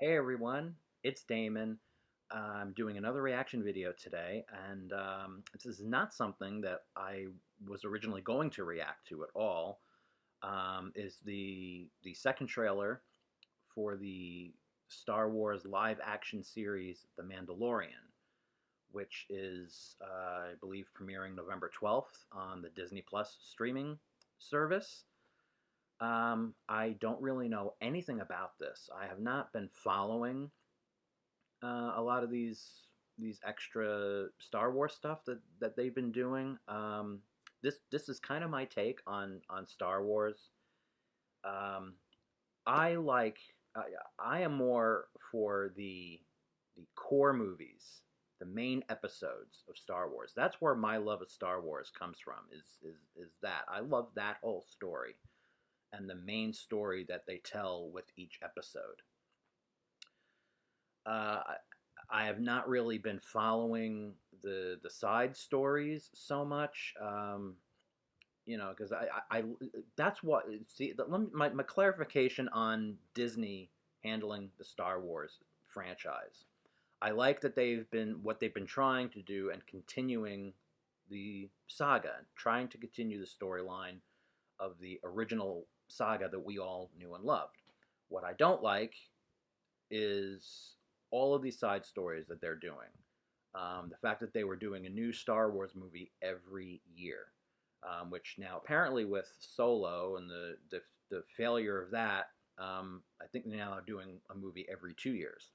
Hey everyone, it's Damon. I'm doing another reaction video today, and this is not something that I was originally going to react to at all. Is the second trailer for the Star Wars live action series, The Mandalorian, which is, I believe, premiering November 12th on the Disney Plus streaming service. I don't really know anything about this. I have not been following a lot of these extra Star Wars stuff that they've been doing. This is kind of my take on Star Wars. Um, I like I am more for the core movies, the main episodes of Star Wars. That's where my love of Star Wars comes from. Is that I love that whole story and the main story that they tell with each episode. Uh, I have not really been following the side stories so much. Because I that's what see. My clarification on Disney handling the Star Wars franchise. I like that they've been trying to do and continuing the saga, trying to continue the storyline of the original saga that we all knew and loved. What I don't like is all of these side stories that they're doing. The fact that they were doing a new Star Wars movie every year, which now apparently with Solo and the failure of that, I think they're now doing a movie every 2 years.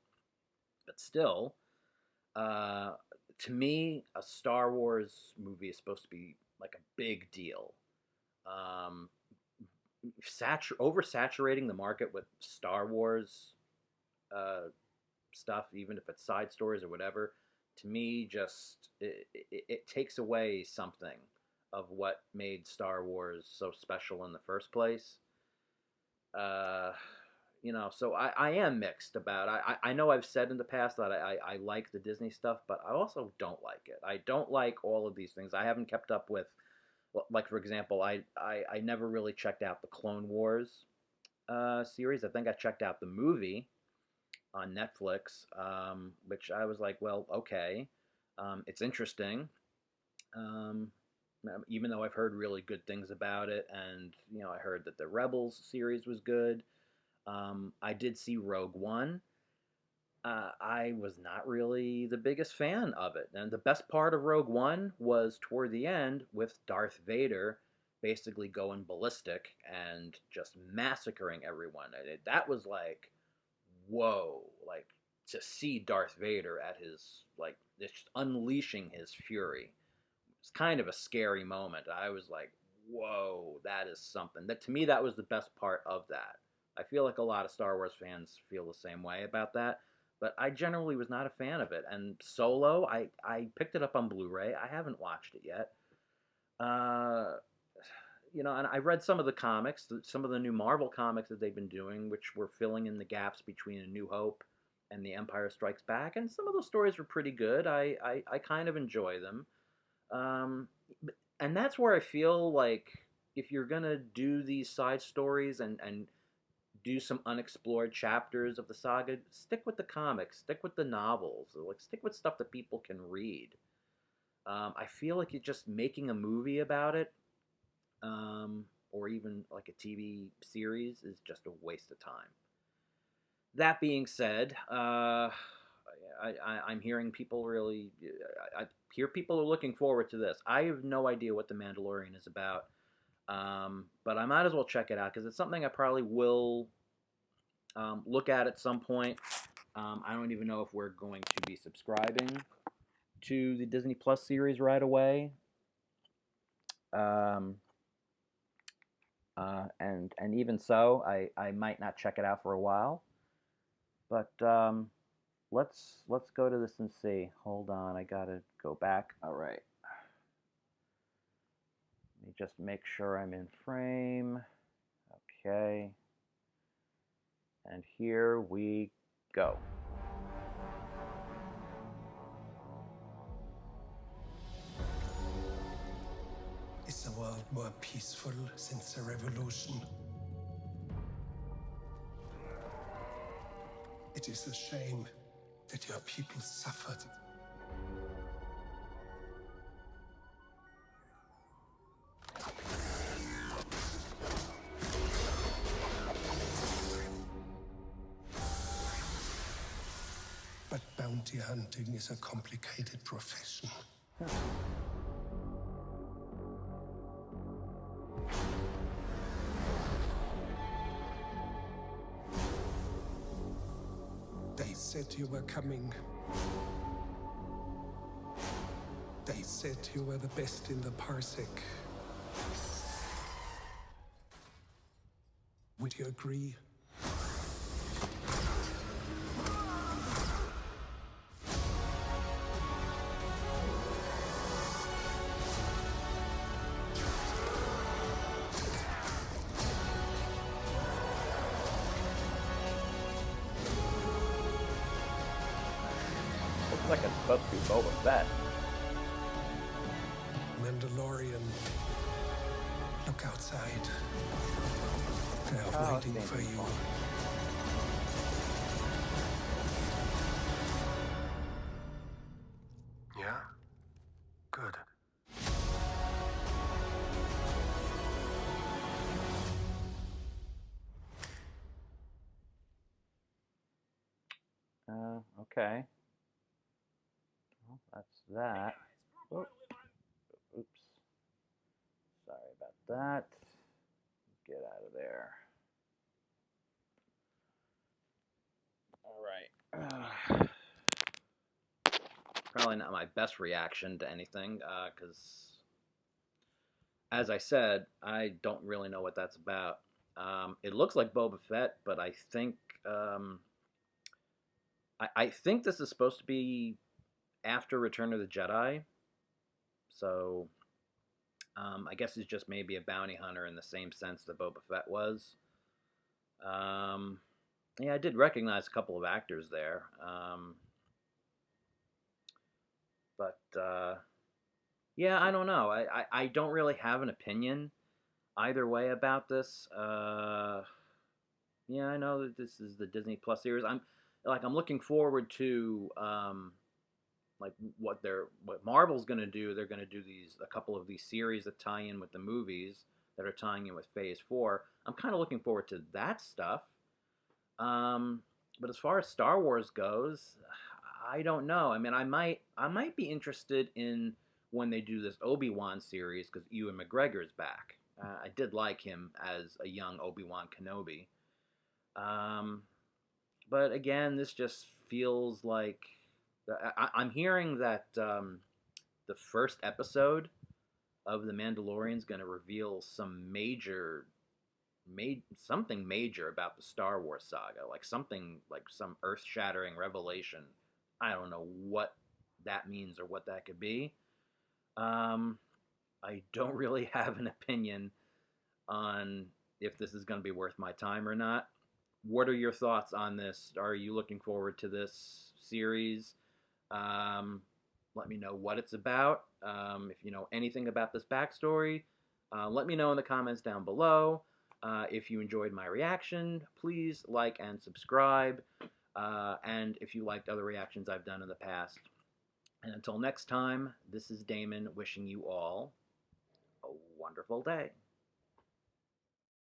But still, uh, to me, a Star Wars movie is supposed to be like a big deal. Um, Oversaturating the market with Star Wars uh, stuff, even if it's side stories or whatever, to me, just it takes away something of what made Star Wars so special in the first place. Uh, so I am mixed about. I know I've said in the past that I like the Disney stuff, but I also don't like it. I don't like all of these things. I haven't kept up with, well, like for example, I never really checked out the Clone Wars series. I think I checked out the movie on Netflix, which I was like, well, okay, it's interesting. Um, Even though I've heard really good things about it, and I heard that the Rebels series was good. I did see Rogue One. I was not really the biggest fan of it, and the best part of Rogue One was toward the end with Darth Vader basically going ballistic and just massacring everyone. That was like, whoa, like to see Darth Vader at his like just unleashing his fury. It's kind of a scary moment. I was like, whoa, that is something. That to me that was the best part of that. I feel like a lot of Star Wars fans feel the same way about that, but I generally was not a fan of it. And Solo, I picked it up on Blu-ray. I haven't watched it yet. Uh, and I read some of the comics, some of the new Marvel comics that they've been doing, which were filling in the gaps between A New Hope and The Empire Strikes Back, and some of those stories were pretty good. I kind of enjoy them, um, and that's where I feel like if you're gonna do these side stories and do some unexplored chapters of the saga, stick with the comics, stick with the novels, like stick with stuff that people can read. I feel like you're just making a movie about it, or even like a TV series, is just a waste of time. That being said, I'm hearing people really. I hear people are looking forward to this. I have no idea what The Mandalorian is about, but I might as well check it out because it's something I probably will look at some point. I don't even know if we're going to be subscribing to the Disney Plus series right away. Um, and even so, I might not check it out for a while. But let's go to this and see. Hold on, I gotta go back. All right. Let me just make sure I'm in frame. Okay. And here we go. Is the world more peaceful since the revolution? It is a shame that your people suffered. But bounty hunting is a complicated profession. They said you were coming. They said you were the best in the parsec. Would you agree? Looks like it's supposed to be Boba Fett. Mandalorian, look outside. They are waiting for you. Yeah? Good. Okay. Well, that's that. Oh, oops. Sorry about that. Get out of there. All right. Probably not my best reaction to anything, because, as I said, I don't really know what that's about. It looks like Boba Fett, but I think I think this is supposed to be after Return of the Jedi. So I guess he's just maybe a bounty hunter in the same sense that Boba Fett was. Yeah, I did recognize a couple of actors there. But yeah, I don't know. I don't really have an opinion either way about this. Yeah, I know that this is the Disney Plus series. I'm looking forward to like what Marvel's going to do. They're going to do a couple of these series that tie in with the movies that are tying in with Phase 4. I'm kind of looking forward to that stuff. But as far as Star Wars goes, I don't know. I mean, I might be interested in when they do this Obi-Wan series because Ewan McGregor's back. I did like him as a young Obi-Wan Kenobi. Um, but again, this just feels like I'm hearing that the first episode of The Mandalorian is going to reveal something major about the Star Wars saga, like something like some earth-shattering revelation. I don't know what that means or what that could be. Um, I don't really have an opinion on if this is going to be worth my time or not. What are your thoughts on this? Are you looking forward to this series? Let me know what it's about. If you know anything about this backstory, let me know in the comments down below. If you enjoyed my reaction, please like and subscribe. And if you liked other reactions I've done in the past. And until next time, this is Damon wishing you all a wonderful day.